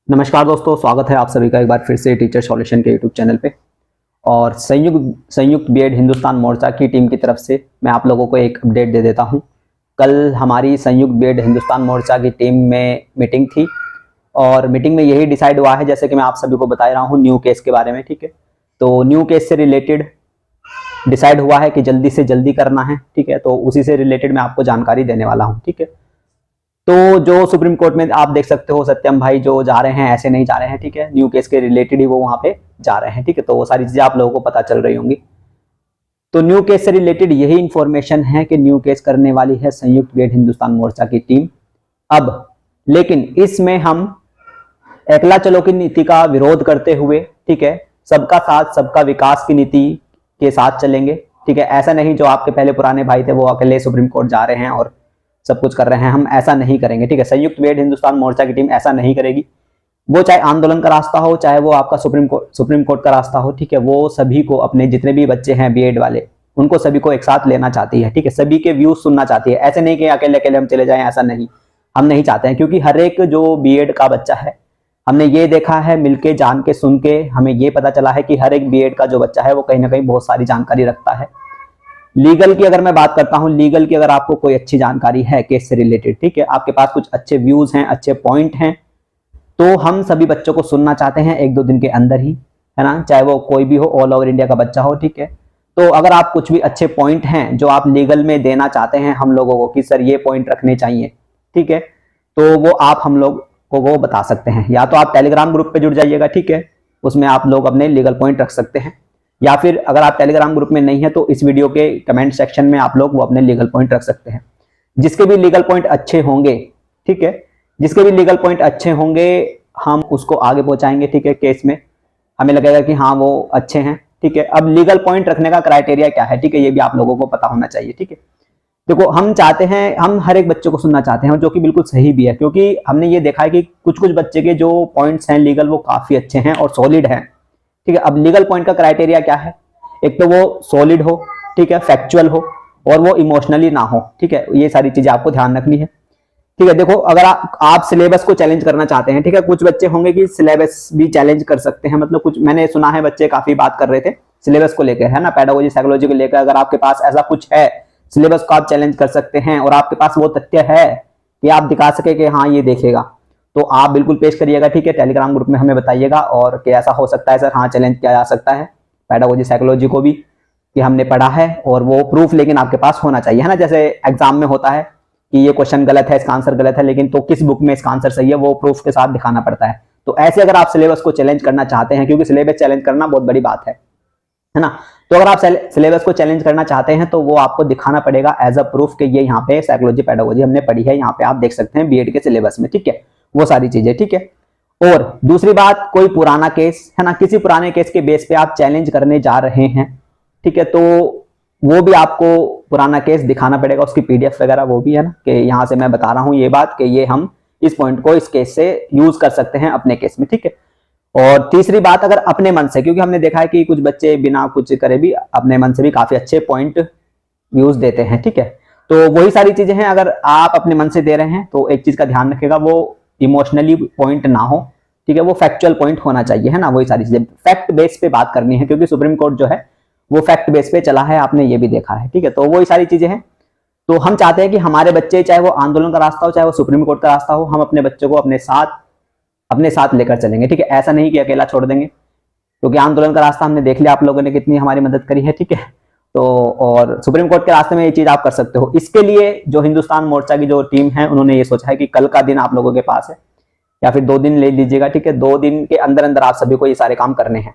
नमस्कार दोस्तों, स्वागत है आप सभी का एक बार फिर से टीचर सॉल्यूशन के यूट्यूब चैनल पे। और संयुक्त बीएड हिंदुस्तान मोर्चा की टीम की तरफ से मैं आप लोगों को एक अपडेट दे देता हूं। कल हमारी संयुक्त बीएड हिंदुस्तान मोर्चा की टीम में मीटिंग थी और मीटिंग में यही डिसाइड हुआ है, जैसे कि मैं आप सभी को बता रहा हूँ न्यू केस के बारे में। ठीक है, तो न्यू केस से रिलेटेड डिसाइड हुआ है कि जल्दी से जल्दी करना है। ठीक है, तो उसी से रिलेटेड मैं आपको जानकारी देने वाला हूँ। ठीक है, तो जो सुप्रीम कोर्ट में आप देख सकते हो सत्यम भाई जो जा रहे हैं, ऐसे नहीं जा रहे हैं। ठीक है, न्यू केस के रिलेटेड ही वो वहां पे जा रहे हैं। ठीक है, तो वो सारी चीजें आप लोगों को पता चल रही होंगी। तो न्यू केस से रिलेटेड यही इंफॉर्मेशन है कि न्यू केस करने वाली है संयुक्त बीएड हिंदुस्तान मोर्चा की टीम। अब लेकिन इसमें हम एकला चलो की नीति का विरोध करते हुए, ठीक है, सबका साथ सबका विकास की नीति के साथ चलेंगे। ठीक है, ऐसा नहीं जो आपके पहले पुराने भाई थे वो अकेले सुप्रीम कोर्ट जा रहे हैं और सब कुछ कर रहे हैं, हम ऐसा नहीं करेंगे। ठीक है, संयुक्त बीएड हिंदुस्तान मोर्चा की टीम ऐसा नहीं करेगी। वो चाहे आंदोलन का रास्ता हो, चाहे वो आपका सुप्रीम कोर्ट का रास्ता हो, ठीक है, वो सभी को, अपने जितने भी बच्चे हैं बीएड वाले, उनको सभी को एक साथ लेना चाहती है। ठीक है, सभी के व्यूज सुनना चाहती है। ऐसे नहीं कि अकेले अकेले हम चले जाएं, ऐसा नहीं, हम नहीं चाहते हैं। क्योंकि हर एक जो बीएड का बच्चा है, हमने ये देखा है, मिलके जान के सुन के हमें ये पता चला है कि हर एक बीएड का जो बच्चा है वो कहीं ना कहीं बहुत सारी जानकारी रखता है। लीगल की अगर मैं बात करता हूं, लीगल की अगर आपको कोई अच्छी जानकारी है केस से रिलेटेड, ठीक है, आपके पास कुछ अच्छे व्यूज हैं, अच्छे पॉइंट हैं, तो हम सभी बच्चों को सुनना चाहते हैं 1-2 दिन के अंदर ही, है ना, चाहे वो कोई भी हो, ऑल ओवर इंडिया का बच्चा हो। ठीक है, तो अगर आप कुछ भी अच्छे पॉइंट हैं जो आप लीगल में देना चाहते हैं हम लोगों को कि सर ये पॉइंट रखने चाहिए, ठीक है, तो वो आप हम लोग को वो बता सकते हैं। या तो आप टेलीग्राम ग्रुप पे जुड़ जाइएगा, ठीक है, उसमें आप लोग अपने लीगल पॉइंट रख सकते हैं। या फिर अगर आप टेलीग्राम ग्रुप में नहीं है तो इस वीडियो के कमेंट सेक्शन में आप लोग वो अपने लीगल पॉइंट रख सकते हैं। जिसके भी लीगल पॉइंट अच्छे होंगे, ठीक है, जिसके भी लीगल पॉइंट अच्छे होंगे हम उसको आगे पहुंचाएंगे। ठीक है, केस में हमें लगेगा कि हाँ वो अच्छे हैं। ठीक है, अब लीगल पॉइंट रखने का क्राइटेरिया क्या है, ठीक है, ये भी आप लोगों को पता होना चाहिए। ठीक है, देखो हम चाहते हैं, हम हर एक बच्चे को सुनना चाहते हैं, जो कि बिल्कुल सही भी है, क्योंकि हमने ये देखा है कि कुछ कुछ बच्चे के जो पॉइंट्स हैं लीगल वो काफी अच्छे हैं और सॉलिड हैं। ठीक है, अब लीगल पॉइंट का क्राइटेरिया क्या है, एक तो वो सॉलिड हो, ठीक है, फैक्चुअल हो, और वो इमोशनली ना हो। ठीक है, ये सारी चीजें आपको ध्यान रखनी है। ठीक है, देखो अगर आप सिलेबस को चैलेंज करना चाहते हैं, ठीक है, कुछ बच्चे होंगे कि सिलेबस भी चैलेंज कर सकते हैं, मतलब कुछ मैंने सुना है बच्चे काफी बात कर रहे थे सिलेबस को लेकर, है ना, पेडागोजी साइकोलॉजी को लेकर। अगर आपके पास ऐसा कुछ है, सिलेबस को आप चैलेंज कर सकते हैं और आपके पास वो तथ्य है कि आप दिखा सके कि हाँ ये देखेगा, तो आप बिल्कुल पेश करिएगा। ठीक है, टेलीग्राम ग्रुप में हमें बताइएगा और कि ऐसा हो सकता है सर, हाँ चैलेंज किया जा सकता है पेडागोजी साइकोलॉजी को भी कि हमने पढ़ा है, और वो प्रूफ लेकिन आपके पास होना चाहिए, है ना। जैसे एग्जाम में होता है कि ये क्वेश्चन गलत है, इसका आंसर गलत है, लेकिन तो किस बुक में इसका आंसर सही है वो प्रूफ के साथ दिखाना पड़ता है। तो ऐसे अगर आप सिलेबस को चैलेंज करना चाहते हैं, क्योंकि सिलेबस चैलेंज करना बहुत बड़ी बात है ना, तो अगर आप सिलेबस को चैलेंज करना चाहते हैं तो वो आपको दिखाना पड़ेगा एज अ प्रूफ कि ये यहाँ पे साइकोलॉजी पेडागोजी हमने पढ़ी है, यहाँ पे आप देख सकते हैं बीएड के सिलेबस में। ठीक है, वो सारी चीजें। ठीक है, और दूसरी बात, कोई पुराना केस, है ना, किसी पुराने केस के बेस पे आप चैलेंज करने जा रहे हैं, ठीक है, तो वो भी आपको पुराना केस दिखाना पड़ेगा, उसकी पीडीएफ वगैरह वो भी, है ना, कि यहाँ से मैं बता रहा हूँ ये बात कि ये हम इस पॉइंट को इस केस से यूज कर सकते हैं अपने केस में। ठीक है, और तीसरी बात, अगर अपने मन से, क्योंकि हमने देखा है कि कुछ बच्चे बिना कुछ करे भी अपने मन से भी काफी अच्छे पॉइंट यूज देते हैं। ठीक है, तो वही सारी चीजें हैं, अगर आप अपने मन से दे रहे हैं तो एक चीज का ध्यान रखिएगा, वो इमोशनली पॉइंट ना हो। ठीक है, वो फैक्चुअल पॉइंट होना चाहिए, है ना, वही सारी चीजें फैक्ट बेस पे बात करनी है, क्योंकि सुप्रीम कोर्ट जो है वो फैक्ट बेस पे चला है, आपने ये भी देखा है। ठीक है, तो वही सारी चीजें हैं। तो हम चाहते हैं कि हमारे बच्चे, चाहे वो आंदोलन का रास्ता हो, चाहे वो सुप्रीम कोर्ट का रास्ता हो, हम अपने बच्चों को अपने साथ लेकर चलेंगे। ठीक है, ऐसा नहीं कि अकेला छोड़ देंगे, क्योंकि आंदोलन का रास्ता हमने देख लिया, आप लोगों ने कितनी हमारी मदद करी है। ठीक है, तो और सुप्रीम कोर्ट के रास्ते में ये चीज आप कर सकते हो। इसके लिए जो हिंदुस्तान मोर्चा की जो टीम है उन्होंने ये सोचा है कि कल का दिन आप लोगों के पास है, या फिर 2 दिन ले लीजिएगा। ठीक है, 2 दिन के अंदर अंदर आप सभी को ये सारे काम करने हैं।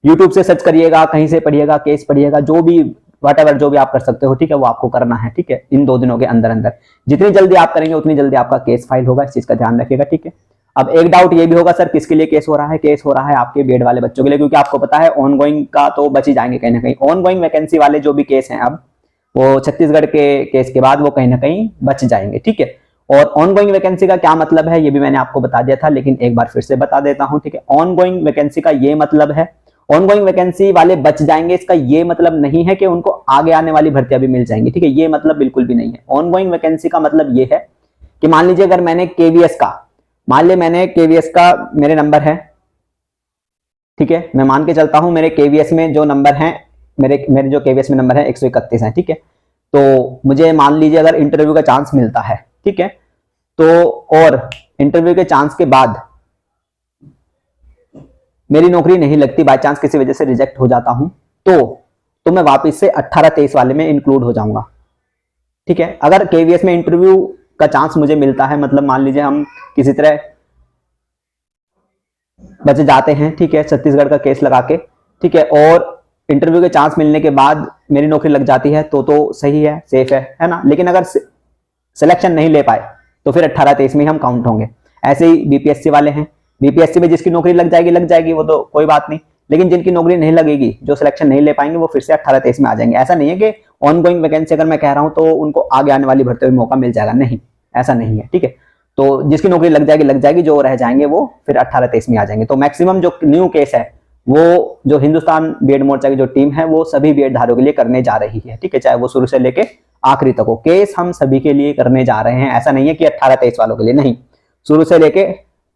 यूट्यूब से सर्च करिएगा, कहीं से पढ़िएगा, केस पढ़िएगा, जो भी वट जो भी आप कर सकते हो, ठीक है, वो आपको करना है। ठीक है, इन 2 दिनों के अंदर अंदर जितनी जल्दी आप करेंगे उतनी जल्दी आपका केस फाइल होगा, इस चीज का ध्यान रखिएगा। ठीक है, अब एक डाउट ये भी होगा, सर किसके लिए केस हो रहा है, केस हो रहा है आपके बीएड वाले बच्चों के लिए, क्योंकि आपको पता है ऑन गोइंग का तो बच ही जाएंगे कहीं ना कहीं। ऑन गोइंग वैकेंसी वाले जो भी केस हैं, अब वो छत्तीसगढ़ के केस के बाद वो कहीं ना कहीं बच जाएंगे। ठीक है, और ऑन गोइंग वैकेंसी का क्या मतलब है ये भी मैंने आपको बता दिया था, लेकिन एक बार फिर से बता देता हूं। ठीक है, ऑन गोइंग वैकेंसी का ये मतलब है, ऑन गोइंग वैकेंसी वाले बच जाएंगे, इसका ये मतलब नहीं है कि उनको आगे आने वाली भर्तियां भी मिल जाएंगी। ठीक है, ये मतलब बिल्कुल भी नहीं है। ऑन गोइंग वैकेंसी का मतलब ये है कि मान लीजिए अगर मैंने केवीएस का मान ले मैंने केवीएस का मेरे नंबर है, ठीक है, मैं मान के चलता हूं मेरे केवीएस में जो नंबर है, मेरे जो केवीएस में नंबर है 131 है, ठीक है। तो मुझे मान लीजिए अगर इंटरव्यू का चांस मिलता है, ठीक है, तो और इंटरव्यू के चांस के बाद मेरी नौकरी नहीं लगती, बाय चांस किसी वजह से रिजेक्ट हो जाता हूं, तो मैं वापस से 18-23 वाले में इंक्लूड हो जाऊंगा, ठीक है। अगर केवीएस में इंटरव्यू का चांस मुझे मिलता है, मतलब मान लीजिए हम किसी तरह बच जाते हैं, ठीक है, छत्तीसगढ़ का केस लगा के, ठीक है, और इंटरव्यू के चांस मिलने के बाद मेरी नौकरी लग जाती है, तो सही है, सेफ है ना। लेकिन अगर सिलेक्शन नहीं ले पाए तो फिर 18-23 में ही हम काउंट होंगे। ऐसे ही बीपीएससी वाले हैं, बीपीएससी में जिसकी नौकरी लग जाएगी, वो तो कोई बात नहीं, लेकिन जिनकी नौकरी नहीं लगेगी, जो सिलेक्शन नहीं ले पाएंगे, वो फिर से 18-23 में आ जाएंगे। ऐसा नहीं है कि ऑनगोइंग वैकेंसी अगर मैं कह रहा हूं तो उनको आगे आने वाली भर्ती में मौका मिल जाएगा, नहीं, ऐसा नहीं है, ठीक है। तो जिसकी नौकरी लग जाएगी, जो रह जाएंगे वो फिर 18-23 में आ जाएंगे। तो मैक्सिमम जो न्यू केस है वो जो हिंदुस्तान बीएड मोर्चा की जो टीम है वो सभी बीएड धारकों के लिए करने जा रही है, ठीक है, चाहे वो शुरू से लेके आखिरी तक हो। केस हम सभी के लिए करने जा रहे हैं, ऐसा नहीं है कि 18-23 वालों के लिए, नहीं, शुरू से लेके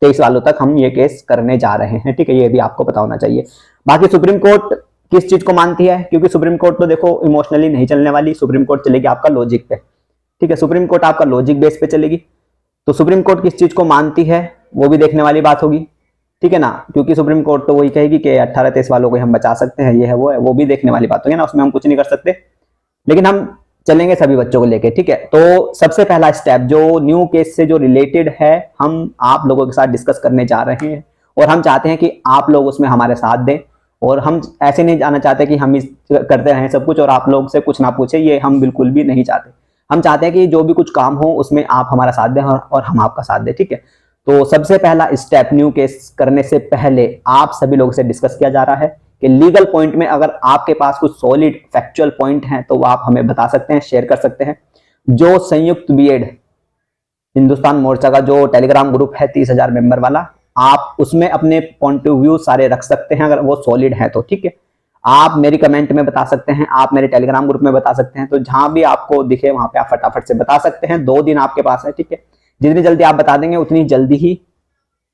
23 वालों तक हम ये केस करने जा रहे हैं, ठीक है, ये भी आपको पता होना चाहिए। बाकी सुप्रीम कोर्ट किस चीज को मानती है, क्योंकि सुप्रीम कोर्ट तो देखो इमोशनली नहीं चलने वाली, सुप्रीम कोर्ट चलेगी आपका लॉजिक पे, ठीक है, सुप्रीम कोर्ट आपका लॉजिक बेस पे चलेगी। तो सुप्रीम कोर्ट किस चीज को मानती है वो भी देखने वाली बात होगी, ठीक है ना, क्योंकि सुप्रीम कोर्ट तो वही कहेगी कि 18-23 वालों को हम बचा सकते हैं, ये है वो है, वो भी देखने वाली बात होगी ना, उसमें हम कुछ नहीं कर सकते, लेकिन हम चलेंगे सभी बच्चों को लेके, ठीक है। तो सबसे पहला स्टेप जो न्यू केस से जो रिलेटेड है, हम आप लोगों के साथ डिस्कस करने जा रहे हैं, और हम चाहते हैं कि आप लोग उसमें हमारे साथ दें, और हम ऐसे नहीं जाना चाहते कि हम करते रहें सब कुछ और आप लोग से कुछ ना पूछे, ये हम बिल्कुल भी नहीं चाहते। हम चाहते हैं कि जो भी कुछ काम हो उसमें आप हमारा साथ दें और हम आपका साथ दें, ठीक है। तो सबसे पहला स्टेप न्यू केस करने से पहले आप सभी लोगों से डिस्कस किया जा रहा है कि लीगल पॉइंट में अगर आपके पास कुछ सॉलिड फैक्चुअल पॉइंट हैं तो आप हमें बता सकते हैं, शेयर कर सकते हैं। जो संयुक्त बीएड हिंदुस्तान मोर्चा का जो टेलीग्राम ग्रुप है 30,000 मेंबर वाला, आप उसमें अपने पॉइंट ऑफ व्यू सारे रख सकते हैं, अगर वो सॉलिड है तो, ठीक है। आप मेरी कमेंट में बता सकते हैं, आप मेरे टेलीग्राम ग्रुप में बता सकते हैं, तो जहां भी आपको दिखे वहां पे आप फटाफट से बता सकते हैं। 2 दिन आपके पास है, ठीक है, जितनी जल्दी आप बता देंगे उतनी जल्दी ही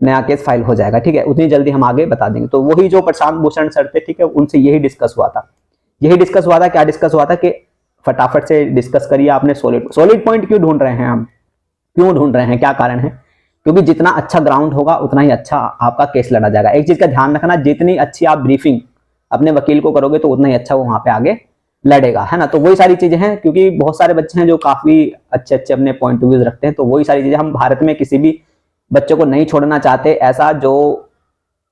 नया केस फाइल हो जाएगा, ठीक है, उतनी जल्दी हम आगे बता देंगे। तो वही जो प्रशांत भूषण सर थे, ठीक है, उनसे यही डिस्कस हुआ था, क्या डिस्कस हुआ था कि फटाफट से डिस्कस करिए, आपने सॉलिड पॉइंट क्यों ढूंढ रहे हैं, हम क्यों ढूंढ रहे हैं, क्या कारण है, क्योंकि जितना अच्छा ग्राउंड होगा उतना ही अच्छा आपका केस लड़ा जाएगा। एक चीज का ध्यान रखना, जितनी अच्छी आप ब्रीफिंग अपने वकील को करोगे तो उतना ही अच्छा वो वहां पे आगे लड़ेगा, है ना। तो वही सारी चीजें हैं, क्योंकि बहुत सारे बच्चे हैं जो काफी अच्छे अच्छे अपने पॉइंट ऑफ व्यू रखते हैं, तो वही सारी चीजें हम भारत में किसी भी बच्चे को नहीं छोड़ना चाहते ऐसा जो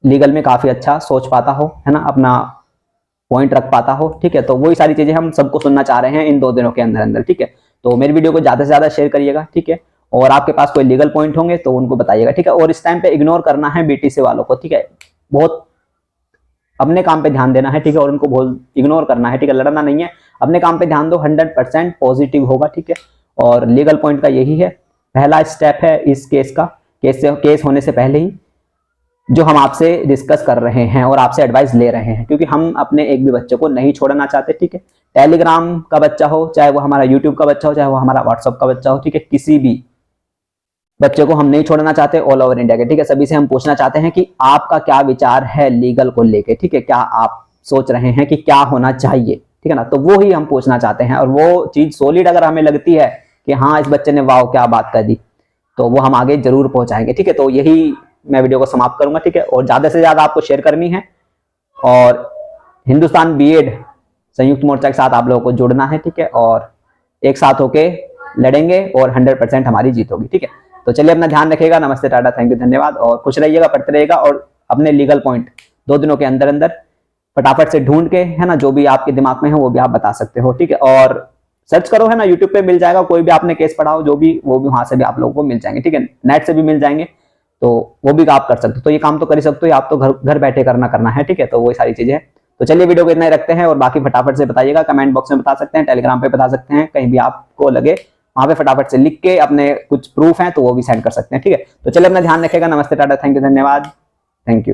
लीगल में काफी अच्छा सोच पाता हो, है ना, अपना पॉइंट रख पाता हो, ठीक है। तो वही सारी चीजें हम सबको सुनना चाह रहे हैं इन 2 दिनों के अंदर अंदर, ठीक है। तो मेरी वीडियो को ज्यादा से ज्यादा शेयर करिएगा, ठीक है, और आपके पास कोई लीगल पॉइंट होंगे तो उनको बताइएगा, ठीक है। और इस टाइम पे इग्नोर करना है बीटीसी वालों को, ठीक है, बहुत अपने काम पे ध्यान देना है, ठीक है, और उनको बहुत इग्नोर करना है, ठीक है, लड़ना नहीं है, अपने काम पे ध्यान दो, 100% पॉजिटिव होगा, ठीक है। और लीगल पॉइंट का यही है, पहला स्टेप है इस केस का, केस होने से पहले ही जो हम आपसे डिस्कस कर रहे हैं और आपसे एडवाइस ले रहे हैं, क्योंकि हम अपने एक भी बच्चे को नहीं छोड़ना चाहते, ठीक है। टेलीग्राम का बच्चा हो, चाहे वो हमारा यूट्यूब का बच्चा हो, चाहे वो हमारा व्हाट्सएप का बच्चा हो, ठीक है, किसी भी बच्चे को हम नहीं छोड़ना चाहते ऑल ओवर इंडिया के, ठीक है। सभी से हम पूछना चाहते हैं कि आपका क्या विचार है लीगल को लेके, ठीक है, क्या आप सोच रहे हैं कि क्या होना चाहिए, ठीक है ना। तो वो ही हम पूछना चाहते हैं, और वो चीज सॉलिड अगर हमें लगती है कि हाँ इस बच्चे ने वाह क्या बात कर दी, तो वो हम आगे जरूर पहुंचाएंगे, ठीक है। तो यही मैं वीडियो को समाप्त करूंगा, ठीक है, और ज्यादा से ज्यादा आपको शेयर करनी है, और हिंदुस्तान बीएड संयुक्त मोर्चा के साथ आप लोगों को जुड़ना है, ठीक है, और एक साथ होके लड़ेंगे और 100% हमारी जीत होगी, ठीक है। तो चलिए अपना ध्यान रखिएगा, नमस्ते, टाटा, थैंक यू, धन्यवाद, और खुश रहिएगा, पढ़ते रहिएगा, और अपने लीगल पॉइंट 2 दिनों के अंदर अंदर फटाफट से ढूंढ के, है ना, जो भी आपके दिमाग में है वो भी आप बता सकते हो, ठीक है। और सर्च करो, है ना, यूट्यूब पे मिल जाएगा, कोई भी आपने केस पढ़ा हो जो भी, वो भी वहां से भी आप लोगों को मिल जाएंगे, ठीक है, नेट से भी मिल जाएंगे, तो वो भी आप कर सकते हो। तो ये काम तो कर ही सकते हो, आप तो घर बैठे करना है, ठीक है। तो वही सारी चीजें हैं। तो चलिए वीडियो को इतना ही रखते हैं, और बाकी फटाफट से बताइएगा, कमेंट बॉक्स में बता सकते हैं, टेलीग्राम पे बता सकते हैं, कहीं भी आपको लगे वहां पे फटाफट से लिख के अपने कुछ प्रूफ हैं तो वो भी सेंड कर सकते हैं, ठीक है। तो चलिए अपना ध्यान रखिएगा, नमस्ते, टाटा, थैंक यू, धन्यवाद, थैंक यू।